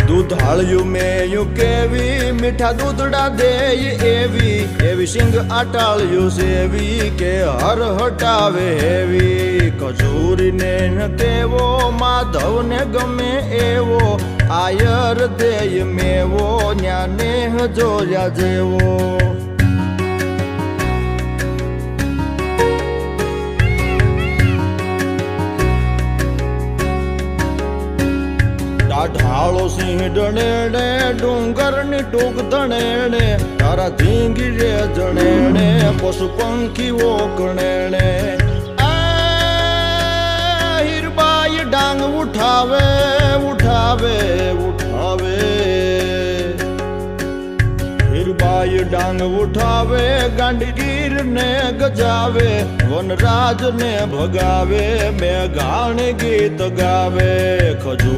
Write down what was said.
દૂધાળ્યું મેયું કેવી મીઠા દૂધડા દેય એવી સિંગ આટાળ્યું સેવી કે હર હટાવે હેવી કચૂરીને ન કેવો માધવને ગમે એવો આયર દેય મેવો ન્યાને જોયા જેવો ઢાળો સિંહ ડણેણે ડુંગરની ટૂંક ધણેણે તારા ધીંગી રે જણેણે પશુ પંખીઓ કણેણે હીરબાઈ ડાંગ ઉઠાવે ઉઠાવે ઉઠાવે હીરબાઈ ડાંગ ઉઠાવે ગાંડીગીર ને ગજાવે વનરાજ ને ભગાવે મેઘાણ ગીત ગાવે ખજૂર